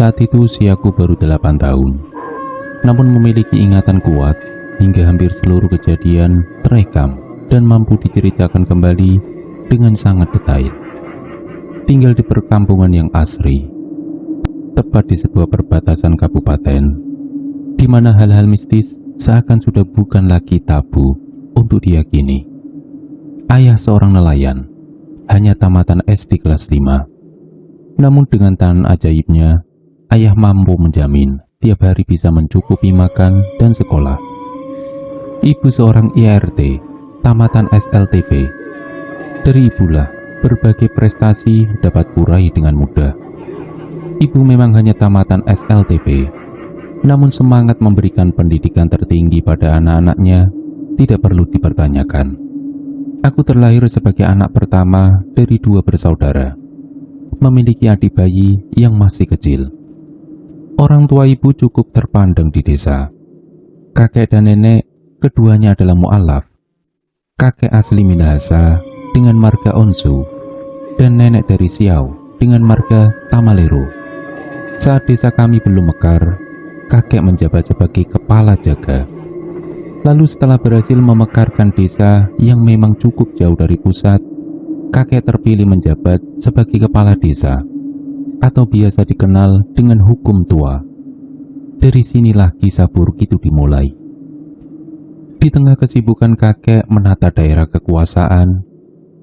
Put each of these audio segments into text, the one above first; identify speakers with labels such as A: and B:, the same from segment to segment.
A: Saat itu usiaku baru 8 tahun, namun memiliki ingatan kuat hingga hampir seluruh kejadian terekam dan mampu diceritakan kembali dengan sangat detail. Tinggal di perkampungan yang asri, tepat di sebuah perbatasan kabupaten, di mana hal-hal mistis seakan sudah bukan lagi tabu untuk diyakini. Ayah seorang nelayan, hanya tamatan SD kelas 5. Namun dengan tangan ajaibnya, ayah mampu menjamin tiap hari bisa mencukupi makan dan sekolah. Ibu seorang IRT, tamatan SLTP. Dari ibulah, berbagai prestasi dapat kurai dengan mudah. Ibu memang hanya tamatan SLTP, namun semangat memberikan pendidikan tertinggi pada anak-anaknya tidak perlu dipertanyakan. Aku terlahir sebagai anak pertama dari 2 bersaudara, memiliki adik bayi yang masih kecil. Orang tua ibu cukup terpandang di desa. Kakek dan nenek keduanya adalah mu'alaf. Kakek asli Minahasa dengan marga Onsu, dan nenek dari Siau dengan marga Tamalero. Saat desa kami belum mekar, kakek menjabat sebagai kepala jaga. Lalu setelah berhasil memekarkan desa yang memang cukup jauh dari pusat, kakek terpilih menjabat sebagai kepala desa, atau biasa dikenal dengan hukum tua. Dari sinilah kisah buruk itu dimulai. Di tengah kesibukan kakek menata daerah kekuasaan,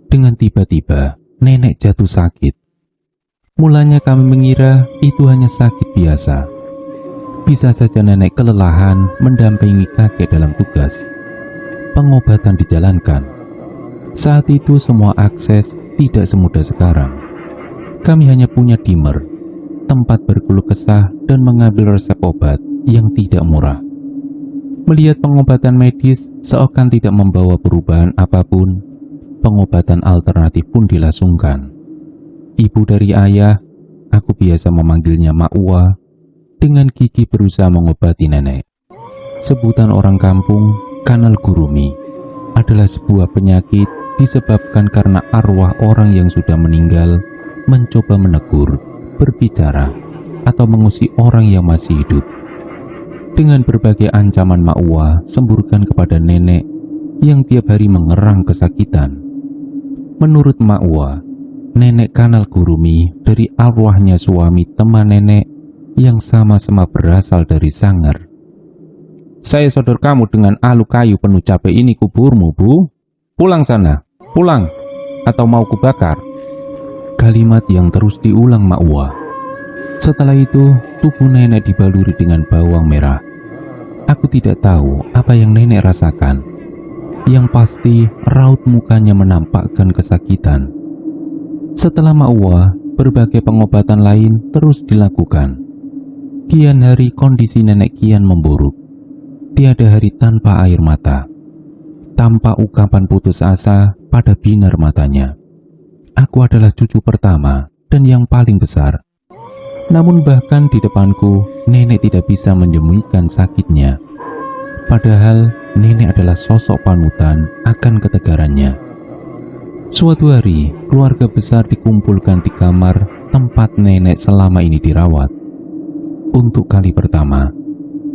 A: dengan tiba-tiba nenek jatuh sakit. Mulanya kami mengira itu hanya sakit biasa. Bisa saja nenek kelelahan mendampingi kakek dalam tugas. Pengobatan dijalankan. Saat itu semua akses tidak semudah sekarang. Kami hanya punya dimmer, tempat berkeluh kesah dan mengambil resep obat yang tidak murah. Melihat pengobatan medis seakan tidak membawa perubahan apapun, pengobatan alternatif pun dilangsungkan. Ibu dari ayah, aku biasa memanggilnya Mak Uwa, dengan gigih berusaha mengobati nenek. Sebutan orang kampung, kanal gurumi, adalah sebuah penyakit disebabkan karena arwah orang yang sudah meninggal mencoba menegur, berbicara, atau mengusik orang yang masih hidup. Dengan berbagai ancaman Mak Uwa semburkan kepada nenek yang tiap hari mengerang kesakitan. Menurut Mak Uwa, nenek kanal gurumi dari arwahnya suami teman nenek yang sama-sama berasal dari Sanggar. Saya sodor kamu dengan alu kayu penuh capek ini kuburmu, Bu. Pulang sana, pulang, atau mau kubakar. Kalimat yang terus diulang Mak Uwa. Setelah itu, tubuh nenek dibaluri dengan bawang merah. Aku tidak tahu apa yang nenek rasakan. Yang pasti, raut mukanya menampakkan kesakitan. Setelah Mak Uwa, berbagai pengobatan lain terus dilakukan. Kian hari kondisi nenek kian memburuk. Tiada hari tanpa air mata, tanpa ungkapan putus asa pada binar matanya. Aku adalah cucu pertama dan yang paling besar. Namun bahkan di depanku, nenek tidak bisa menyembunyikan sakitnya. Padahal nenek adalah sosok panutan akan ketegarannya. Suatu hari, keluarga besar dikumpulkan di kamar tempat nenek selama ini dirawat. Untuk kali pertama,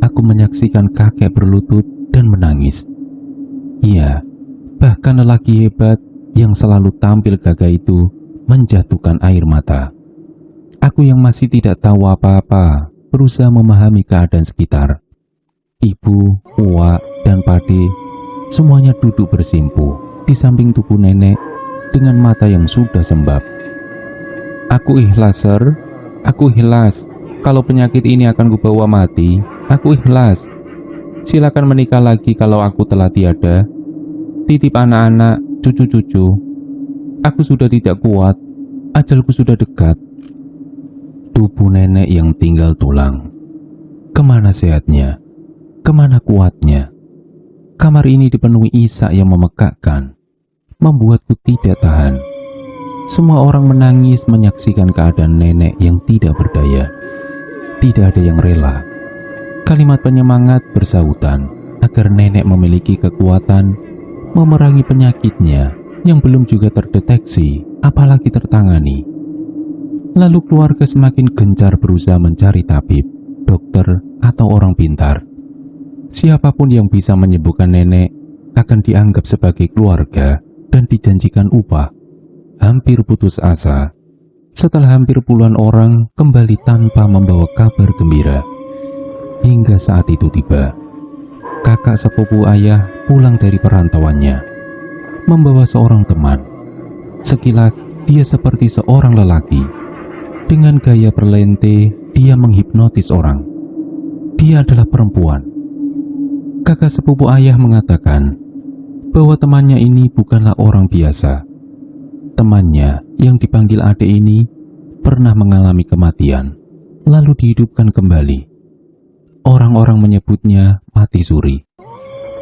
A: aku menyaksikan kakek berlutut dan menangis. Iya, bahkan lelaki hebat yang selalu tampil gagah itu menjatuhkan air mata. Aku yang masih tidak tahu apa-apa, berusaha memahami keadaan sekitar. Ibu, Uwa, dan Pade semuanya duduk bersimpuh di samping tubuh nenek dengan mata yang sudah sembab. Aku ikhlas, Sir. Aku ikhlas. Kalau penyakit ini akan kubawa mati, aku ikhlas. Silakan menikah lagi kalau aku telah tiada. Titip anak-anak, cucu-cucu. Aku sudah tidak kuat, ajalku sudah dekat. Tubuh nenek yang tinggal tulang. Kemana sehatnya? Kemana kuatnya? Kamar ini dipenuhi isak yang memekakkan, membuatku tidak tahan. Semua orang menangis menyaksikan keadaan nenek yang tidak berdaya. Tidak ada yang rela. Kalimat penyemangat bersahutan agar nenek memiliki kekuatan memerangi penyakitnya yang belum juga terdeteksi, apalagi tertangani. Lalu keluarga semakin gencar berusaha mencari tabib, dokter, atau orang pintar. Siapapun yang bisa menyembuhkan nenek akan dianggap sebagai keluarga dan dijanjikan upah. Hampir putus asa, setelah hampir puluhan orang kembali tanpa membawa kabar gembira. Hingga saat itu tiba, kakak sepupu ayah pulang dari perantauannya, membawa seorang teman. Sekilas, dia seperti seorang lelaki. Dengan gaya perlente, dia menghipnotis orang. Dia adalah perempuan. Kakak sepupu ayah mengatakan bahwa temannya ini bukanlah orang biasa. Temannya yang dipanggil Ade ini pernah mengalami kematian, lalu dihidupkan kembali. Orang-orang menyebutnya mati suri.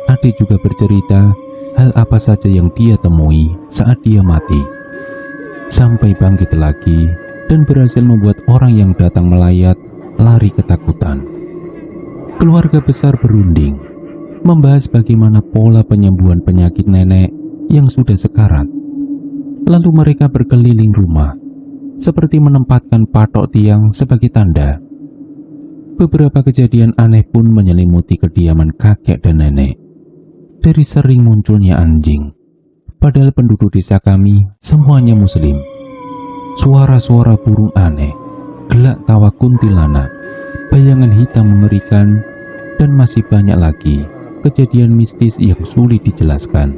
A: Ade juga bercerita hal apa saja yang dia temui saat dia mati, sampai bangkit lagi dan berhasil membuat orang yang datang melayat lari ketakutan. Keluarga besar berunding membahas bagaimana pola penyembuhan penyakit nenek yang sudah sekarat. Lalu mereka berkeliling rumah, seperti menempatkan patok tiang sebagai tanda. Beberapa kejadian aneh pun menyelimuti kediaman kakek dan nenek. Dari sering munculnya anjing, padahal penduduk desa kami semuanya muslim. Suara-suara burung aneh, gelak tawa kuntilanak, bayangan hitam mengerikan, dan masih banyak lagi kejadian mistis yang sulit dijelaskan.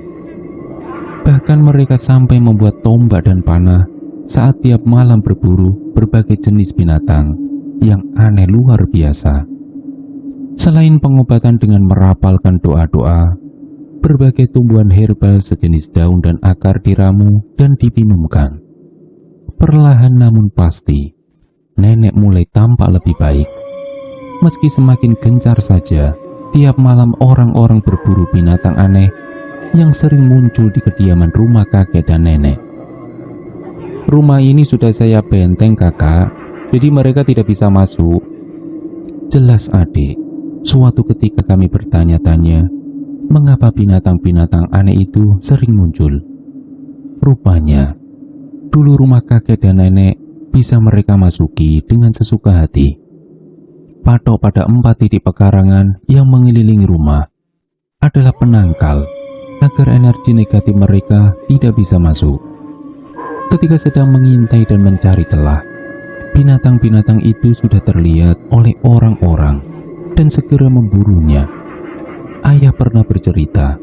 A: Bahkan mereka sampai membuat tombak dan panah saat tiap malam berburu berbagai jenis binatang yang aneh luar biasa. Selain pengobatan dengan merapalkan doa-doa, berbagai tumbuhan herbal sejenis daun dan akar diramu dan diminumkan. Perlahan namun pasti, nenek mulai tampak lebih baik. Meski semakin gencar saja, tiap malam orang-orang berburu binatang aneh yang sering muncul di kediaman rumah kakek dan nenek. Rumah ini sudah saya benteng kakak, jadi mereka tidak bisa masuk. Jelas adik, suatu ketika kami bertanya-tanya, mengapa binatang-binatang aneh itu sering muncul. Rupanya, dulu rumah kakek dan nenek bisa mereka masuki dengan sesuka hati. Patok pada 4 titik pekarangan yang mengelilingi rumah adalah penangkal agar energi negatif mereka tidak bisa masuk. Ketika sedang mengintai dan mencari celah, binatang-binatang itu sudah terlihat oleh orang-orang dan segera memburunya. Ayah pernah bercerita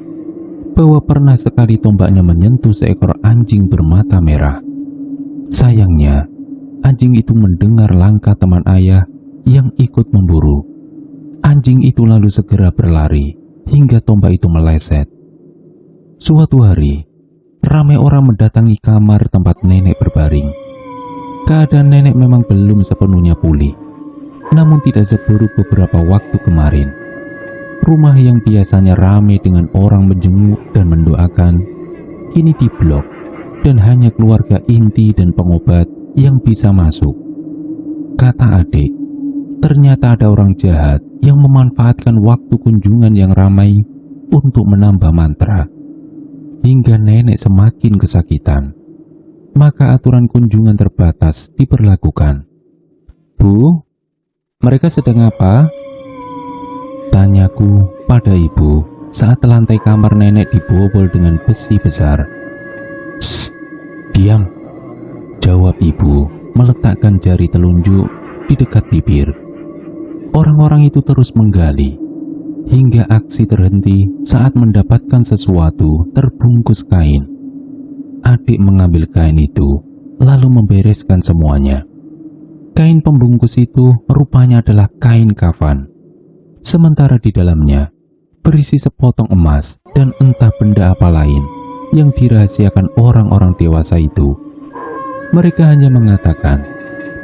A: bahwa pernah sekali tombaknya menyentuh seekor anjing bermata merah. Sayangnya, anjing itu mendengar langkah teman ayah yang ikut memburu. Anjing itu lalu segera berlari hingga tombak itu meleset. Suatu hari, ramai orang mendatangi kamar tempat nenek berbaring. Keadaan nenek memang belum sepenuhnya pulih, namun tidak seburuk beberapa waktu kemarin. Rumah yang biasanya ramai dengan orang menjenguk dan mendoakan, kini diblok dan hanya keluarga inti dan pengobat yang bisa masuk. Kata adik, ternyata ada orang jahat yang memanfaatkan waktu kunjungan yang ramai untuk menambah mantra, hingga nenek semakin kesakitan. Maka aturan kunjungan terbatas diberlakukan. Bu, mereka sedang apa? Tanyaku pada ibu saat lantai kamar nenek dibobol dengan besi besar. Shh, diam, jawab ibu meletakkan jari telunjuk di dekat bibir. Orang-orang itu terus menggali hingga aksi terhenti saat mendapatkan sesuatu terbungkus kain. Adik mengambil kain itu lalu membereskan semuanya. Kain pembungkus itu rupanya adalah kain kafan, sementara di dalamnya berisi sepotong emas dan entah benda apa lain yang dirahasiakan orang-orang dewasa itu. Mereka hanya mengatakan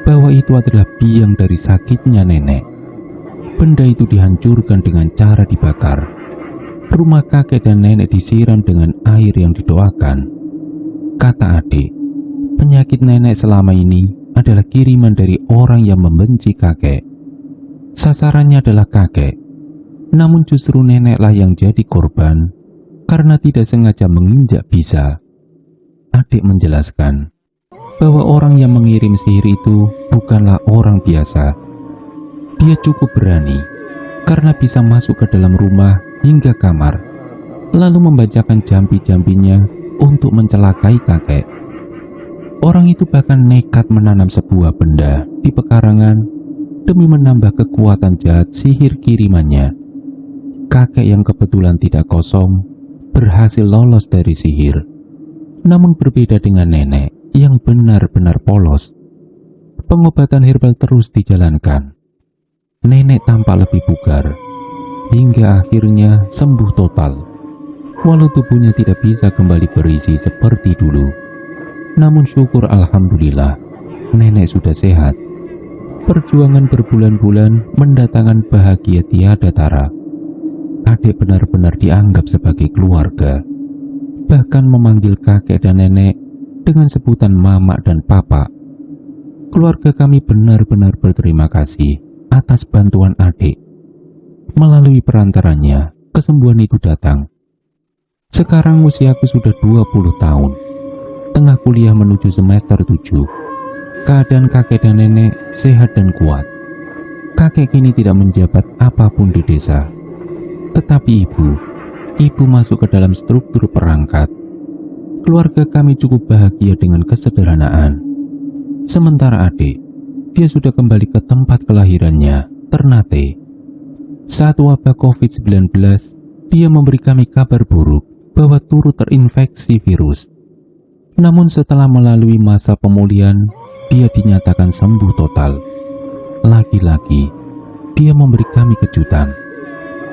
A: bahwa itu adalah biang dari sakitnya nenek. Benda itu dihancurkan dengan cara dibakar. Rumah kakek dan nenek disiram dengan air yang didoakan. Kata adik, penyakit nenek selama ini adalah kiriman dari orang yang membenci kakek. Sasarannya adalah kakek, namun justru neneklah yang jadi korban karena tidak sengaja menginjak bisa. Adik menjelaskan, bahwa orang yang mengirim sihir itu bukanlah orang biasa. Dia cukup berani karena bisa masuk ke dalam rumah hingga kamar, lalu membacakan jampi-jampinya untuk mencelakai kakek. Orang itu bahkan nekat menanam sebuah benda di pekarangan demi menambah kekuatan jahat sihir kirimannya. Kakek yang kebetulan tidak kosong berhasil lolos dari sihir. Namun berbeda dengan nenek yang benar-benar polos. Pengobatan herbal terus dijalankan. Nenek tampak lebih bugar, hingga akhirnya sembuh total. Walau tubuhnya tidak bisa kembali berisi seperti dulu. Namun syukur alhamdulillah, nenek sudah sehat. Perjuangan berbulan-bulan mendatangkan bahagia tiada tara. Adik benar-benar dianggap sebagai keluarga. Bahkan memanggil kakek dan nenek dengan sebutan mama dan papa. Keluarga kami benar-benar berterima kasih atas bantuan adik. Melalui perantaranya, kesembuhan itu datang. Sekarang usiaku sudah 20 tahun. Tengah kuliah menuju semester 7. Keadaan kakek dan nenek sehat dan kuat. Kakek kini tidak menjabat apapun di desa. Tetapi ibu masuk ke dalam struktur perangkat. Keluarga kami cukup bahagia dengan kesederhanaan. Sementara adik, dia sudah kembali ke tempat kelahirannya, Ternate. Saat wabah COVID-19, dia memberi kami kabar buruk bahwa turut terinfeksi virus. Namun setelah melalui masa pemulihan, dia dinyatakan sembuh total. Lagi-lagi, dia memberi kami kejutan.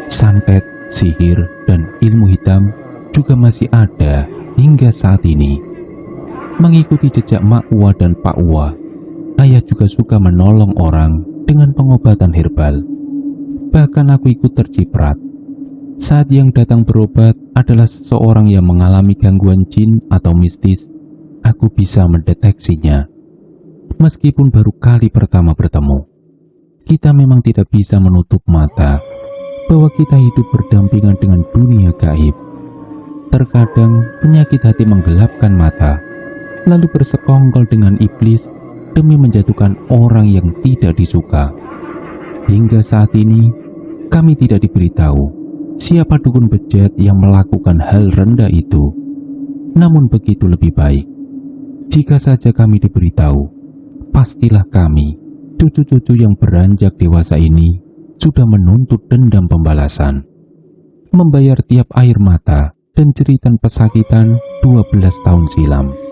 A: Santet, sihir, dan ilmu hitam juga masih ada hingga saat ini. Mengikuti jejak Mak Uwa dan Pak Uwa, ayah juga suka menolong orang dengan pengobatan herbal. Bahkan aku ikut terciprat. Saat yang datang berobat adalah seseorang yang mengalami gangguan jin atau mistis, aku bisa mendeteksinya. Meskipun baru kali pertama bertemu, kita memang tidak bisa menutup mata bahwa kita hidup berdampingan dengan dunia gaib. Terkadang penyakit hati menggelapkan mata, lalu bersekongkol dengan iblis demi menjatuhkan orang yang tidak disuka. Hingga saat ini, kami tidak diberitahu siapa dukun bejat yang melakukan hal rendah itu. Namun begitu lebih baik. Jika saja kami diberitahu, pastilah kami, cucu-cucu yang beranjak dewasa ini, sudah menuntut dendam pembalasan. Membayar tiap air mata dan jeritan pesakitan 12 tahun silam.